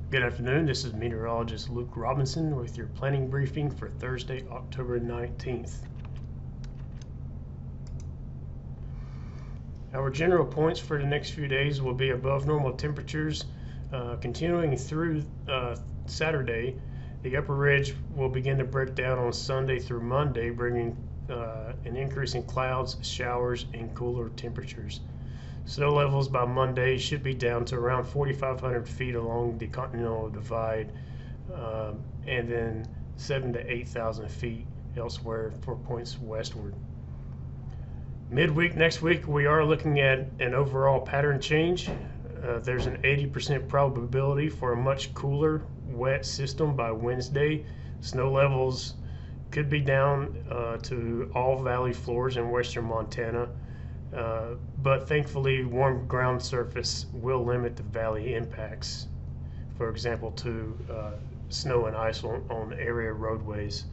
Good afternoon. This is meteorologist Luke Robinson with your planning briefing for Thursday, October 19th. Our general points for the next few days will be above normal temperatures continuing through Saturday. The upper ridge will begin to break down on Sunday through Monday, bringing an increase in clouds, showers, and cooler temperatures. Snow levels by Monday should be down to around 4,500 feet along the Continental Divide, and then 7,000 to 8,000 feet elsewhere for points westward. Midweek next week, we are looking at an overall pattern change. There's an 80% probability for a much cooler, wet system by Wednesday. Snow levels could be down to all valley floors in western Montana. But thankfully, warm ground surface will limit the valley impacts, for example, to snow and ice on area roadways.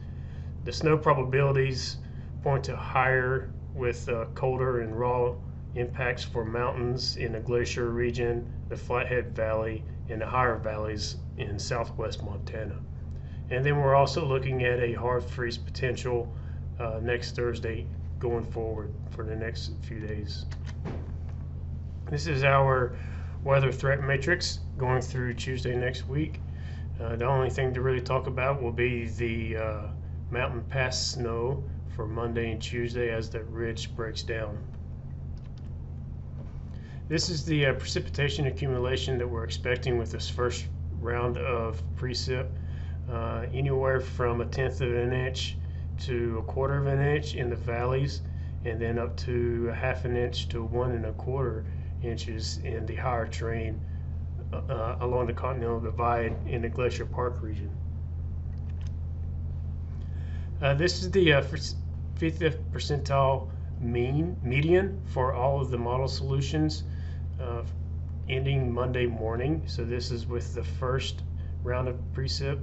The snow probabilities point to higher with colder and raw impacts for mountains in the glacier region, the Flathead Valley, and the higher valleys in southwest Montana. And then we're also looking at a hard freeze potential next Thursday going forward for the next few days. This is our weather threat matrix going through Tuesday next week. The only thing to really talk about will be the mountain pass snow for Monday and Tuesday as the ridge breaks down. This is the precipitation accumulation that we're expecting with this first round of precip, anywhere from 1/10 of an inch to 1/4 of an inch in the valleys, and then up to 1/2 an inch to 1 1/4 inches in the higher terrain along the Continental Divide in the Glacier Park region. This is the 50th percentile median for all of the model solutions ending Monday morning. So this is with the first round of precip.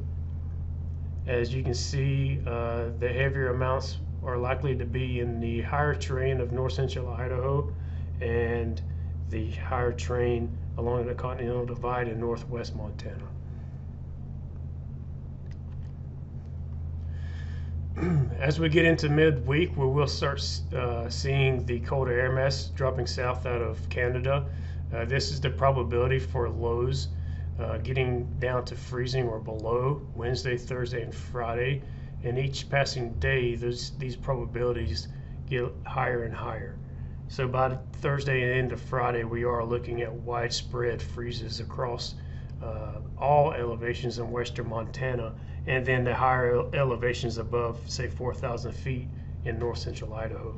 As you can see, the heavier amounts are likely to be in the higher terrain of north central Idaho and the higher terrain along the Continental Divide in northwest Montana. As we get into midweek, we will start seeing the colder air mass dropping south out of Canada. This is the probability for lows getting down to freezing or below Wednesday, Thursday, and Friday. And each passing day, these probabilities get higher and higher. So by Thursday and into Friday, we are looking at widespread freezes across all elevations in western Montana, and then the higher elevations above, say, 4,000 feet in north central Idaho.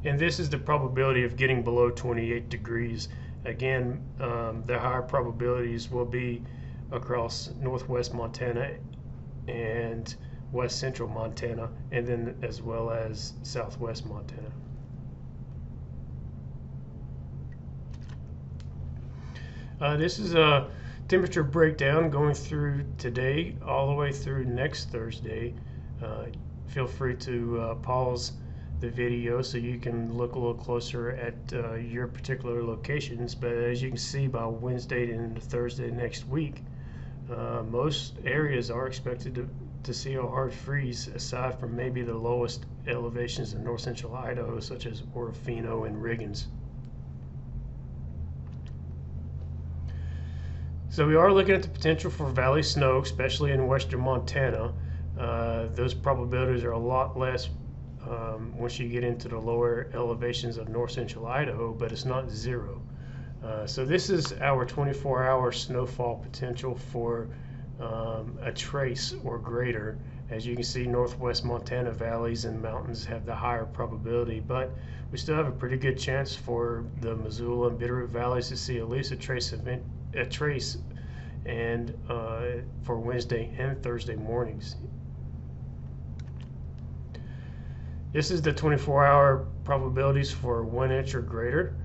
And this is the probability of getting below 28 degrees. Again, the higher probabilities will be across northwest Montana and west central Montana, and then as well as southwest Montana. This is a temperature breakdown going through today all the way through next Thursday. Feel free to pause the video so you can look a little closer at your particular locations. But as you can see, by Wednesday and into Thursday next week, most areas are expected to see a hard freeze, aside from maybe the lowest elevations in north central Idaho, such as Orofino and Riggins. So we are looking at the potential for valley snow, especially in western Montana. Those probabilities are a lot less once you get into the lower elevations of north central Idaho, but it's not zero. So this is our 24-hour snowfall potential for a trace or greater. As you can see, northwest Montana valleys and mountains have the higher probability, but we still have a pretty good chance for the Missoula and Bitterroot valleys to see at least a trace and for Wednesday and Thursday mornings. This is the 24-hour probabilities for 1 inch or greater.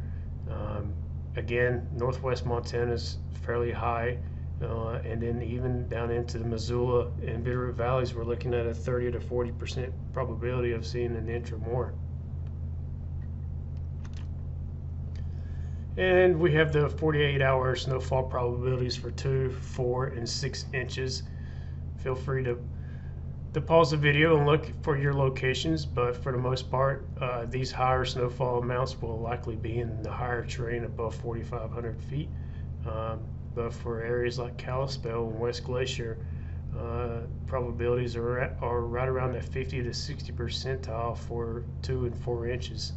Again, northwest Montana is fairly high, and then even down into the Missoula and Bitterroot valleys, we're looking at a 30 to 40% probability of seeing an inch or more. And we have the 48-hour snowfall probabilities for 2, 4, and 6 inches. Feel free to pause the video and look for your locations, but for the most part, these higher snowfall amounts will likely be in the higher terrain above 4,500 feet. But for areas like Kalispell and West Glacier, probabilities are right around that 50 to 60 percentile for 2 and 4 inches.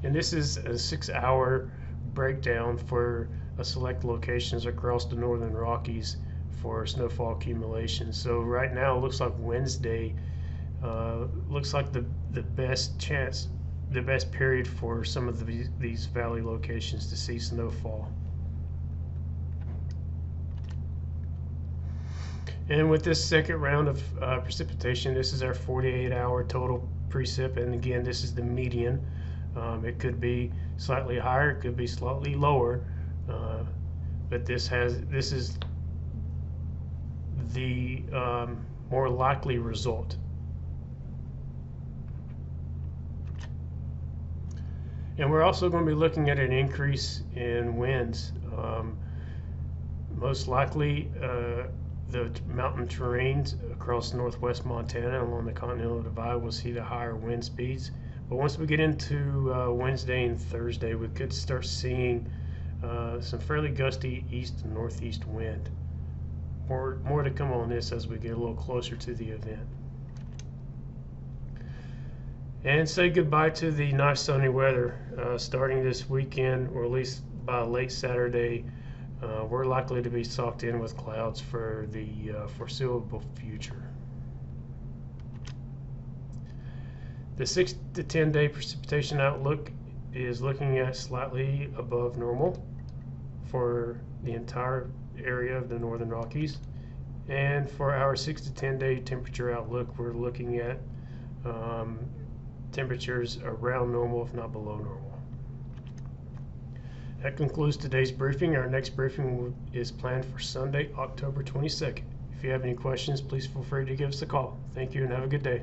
And this is a 6-hour breakdown for select locations across the Northern Rockies for snowfall accumulation. So right now it looks like Wednesday looks like the best chance, the best period for some of these valley locations to see snowfall. And with this second round of precipitation, this is our 48-hour total precip, and again, this is the median. It could be slightly higher, it could be slightly lower, but this is the more likely result. And we're also going to be looking at an increase in winds. Most likely, the mountain terrains across northwest Montana along the Continental Divide will see the higher wind speeds. But once we get into Wednesday and Thursday, we could start seeing some fairly gusty east and northeast wind. More to come on this as we get a little closer to the event. And say goodbye to the nice sunny weather starting this weekend, or at least by late Saturday. We're likely to be socked in with clouds for the foreseeable future. The 6 to 10 day precipitation outlook is looking at slightly above normal for the entire area of the Northern Rockies. And for our 6 to 10 day temperature outlook, we're looking at temperatures around normal, if not below normal. That concludes today's briefing. Our next briefing is planned for Sunday, October 22nd. If you have any questions, please feel free to give us a call. Thank you and have a good day.